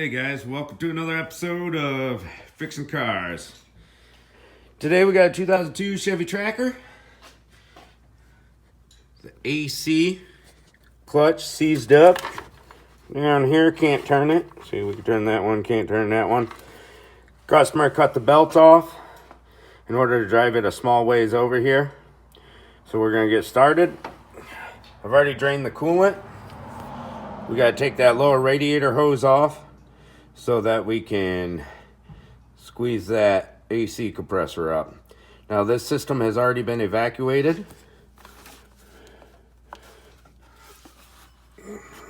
Hey guys, welcome to another episode of Fixing Cars. Today we got a 2002 Chevy Tracker. The AC clutch seized up. Down here, can't turn it. See, we can turn that one, can't turn that one. Customer cut the belt off in order to drive it a small ways over here. So we're gonna get started. I've already drained the coolant. We gotta take that lower radiator hose off so that we can squeeze that AC compressor up. Now this system has already been evacuated.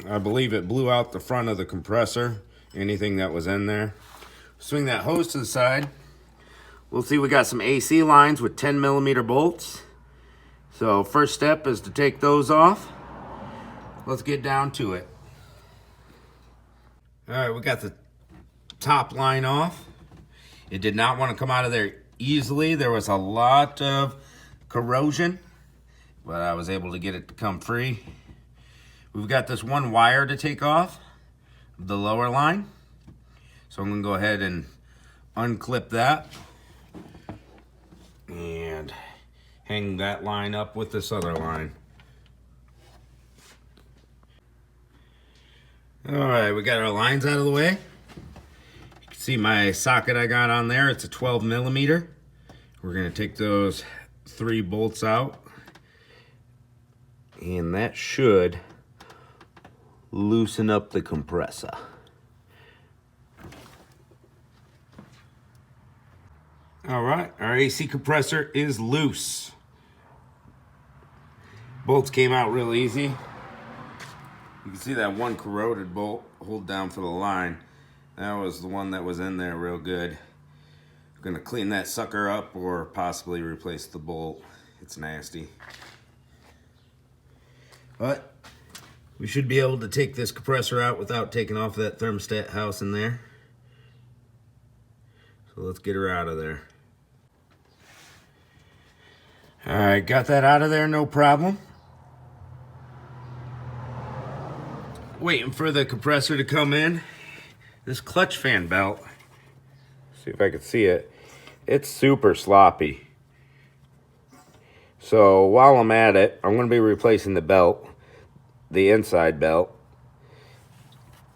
I believe it blew out the front of the compressor, anything that was in there. Swing that hose to the side. We'll see we got some AC lines with 10mm bolts. So first step is to take those off. Let's get down to it. All right, we got the top line off. It did not want to come out of there easily. There was a lot of corrosion, but I was able to get it to come free. We've got this one wire to take off, the lower line. So I'm gonna go ahead and unclip that and hang that line up with this other line. All right, we got our lines out of the way. You can see my socket I got on there. It's a 12mm. We're gonna take those 3 bolts out, and that should loosen up the compressor. All right, our AC compressor is loose. Bolts came out real easy. You can see that one corroded bolt hold down for the line. That was the one that was in there real good. I'm gonna clean that sucker up or possibly replace the bolt. It's nasty. But we should be able to take this compressor out without taking off that thermostat house in there. So let's get her out of there. All right, got that out of there, no problem. Waiting for the compressor to come in. This clutch fan belt, see if I can see it, it's super sloppy. So while I'm at it, I'm going to be replacing the belt, the inside belt.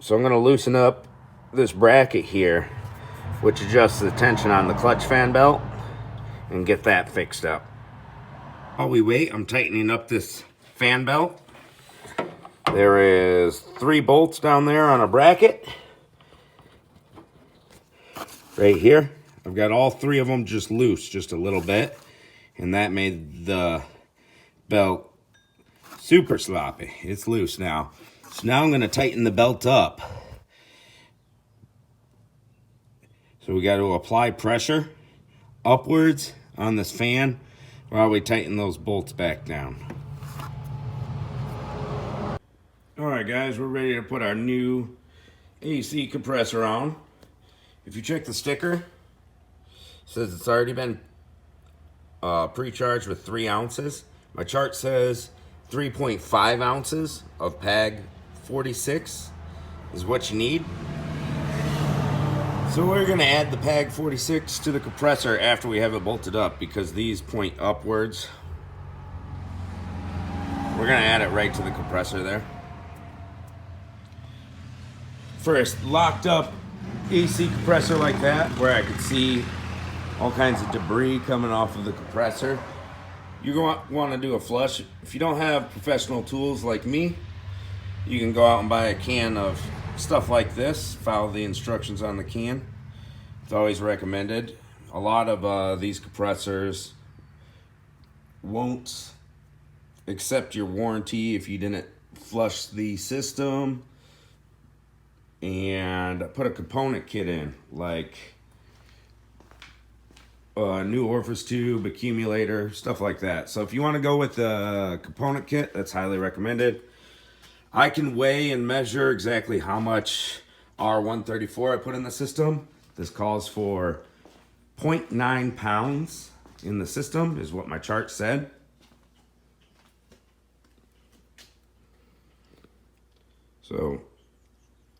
So I'm going to loosen up this bracket here, which adjusts the tension on the clutch fan belt, and get that fixed up. While we wait, I'm tightening up this fan belt. There is 3 bolts down there on a bracket. Right here. I've got all 3 of them just loose, just a little bit. And that made the belt super sloppy. It's loose now. So now I'm going to tighten the belt up. So we got to apply pressure upwards on this fan while we tighten those bolts back down. All right, guys, we're ready to put our new AC compressor on. If you check the sticker, it says it's already been pre-charged with 3 ounces. My chart says 3.5 ounces of PAG 46 is what you need. So we're gonna add the PAG 46 to the compressor after we have it bolted up, because these point upwards. We're gonna add it right to the compressor there. First, locked up AC compressor like that, where I could see all kinds of debris coming off of the compressor. You're going to want to do a flush. If you don't have professional tools like me, you can go out and buy a can of stuff like this. Follow the instructions on the can. It's always recommended. A lot of these compressors won't accept your warranty if you didn't flush the system and put a component kit in, like a new orifice tube, accumulator, stuff like that. So if you want to go with the component kit, that's highly recommended. I can weigh and measure exactly how much R134 I put in the system. This calls for 0.9 pounds in the system, is what my chart said. So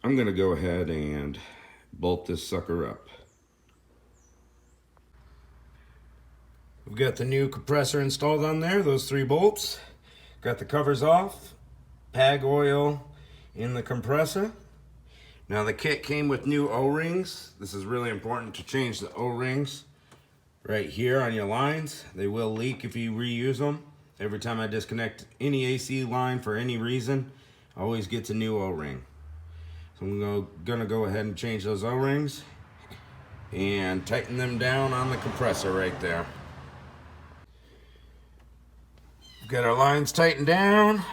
I'm gonna go ahead and bolt this sucker up. We've got the new compressor installed on there, those 3 bolts. Got the covers off, PAG oil in the compressor. Now the kit came with new O-rings. This is really important to change the O-rings right here on your lines. They will leak if you reuse them. Every time I disconnect any AC line for any reason, I always get a new O-ring. So I'm gonna go ahead and change those O-rings and tighten them down on the compressor right there. We've got our lines tightened down.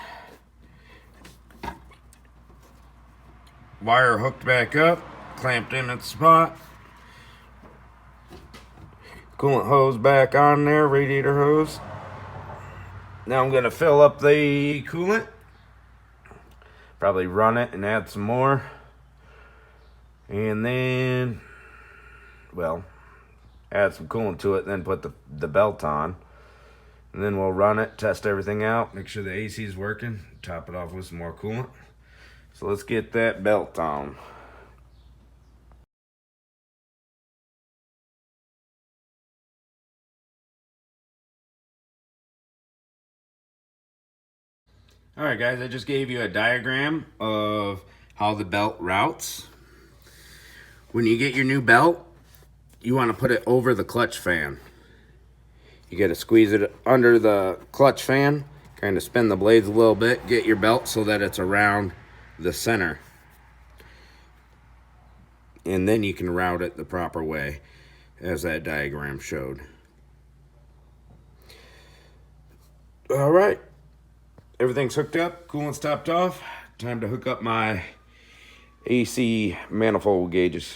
Wire hooked back up, clamped in its spot. Coolant hose back on there, radiator hose. Now I'm gonna fill up the coolant. Probably run it and add some more. And then, well, add some coolant to it, then put the belt on. And then we'll run it, test everything out, make sure the AC is working, top it off with some more coolant. So let's get that belt on. Alright guys, I just gave you a diagram of how the belt routes. When you get your new belt, you want to put it over the clutch fan. You got to squeeze it under the clutch fan, kind of spin the blades a little bit, get your belt so that it's around the center. And then you can route it the proper way, as that diagram showed. All right, everything's hooked up, coolant's topped off. Time to hook up my AC manifold gauges.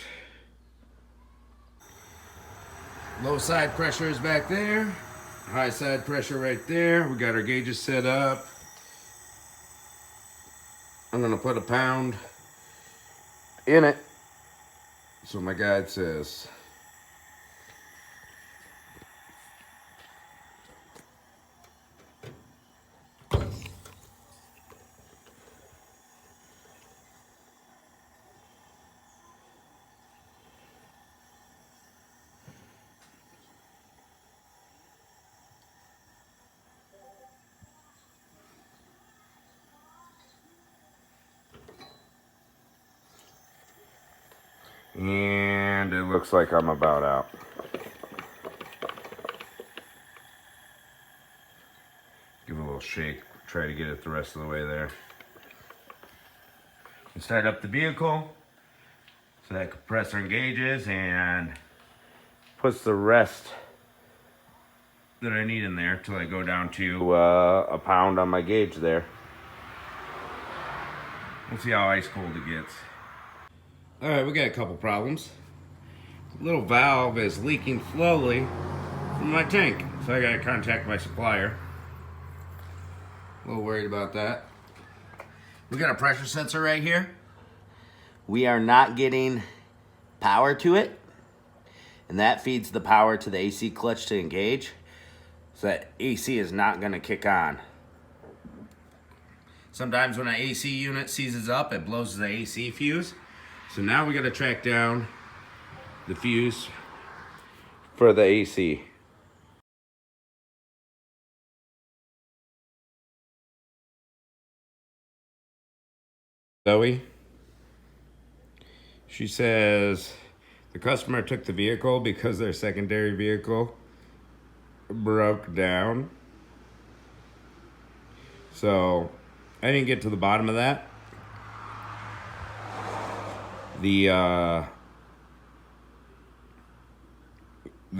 Low side pressure is back there. High side pressure right there. We got our gauges set up. I'm gonna put 1 pound in it. That's what my guide says. And it looks like I'm about out. Give it a little shake, try to get it the rest of the way there. And start up the vehicle. So that compressor engages and puts the rest that I need in there till I go down to 1 pound on my gauge there. We'll see how ice cold it gets. Alright, we got a couple problems. The little valve is leaking slowly from my tank, so I gotta contact my supplier. A little worried about that. We got a pressure sensor right here. We are not getting power to it, and that feeds the power to the AC clutch to engage, so that AC is not gonna kick on. Sometimes when an AC unit seizes up, it blows the AC fuse. So now we gotta track down the fuse for the AC. Zoe, she says the customer took the vehicle because their secondary vehicle broke down. So I didn't get to the bottom of that. The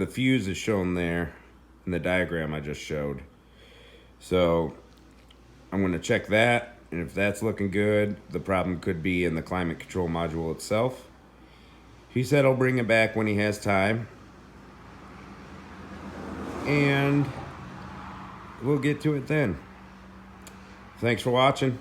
fuse is shown there in the diagram I just showed. So I'm going to check that, and if that's looking good, the problem could be in the climate control module itself. He said he'll bring it back when he has time, and we'll get to it then. Thanks for watching.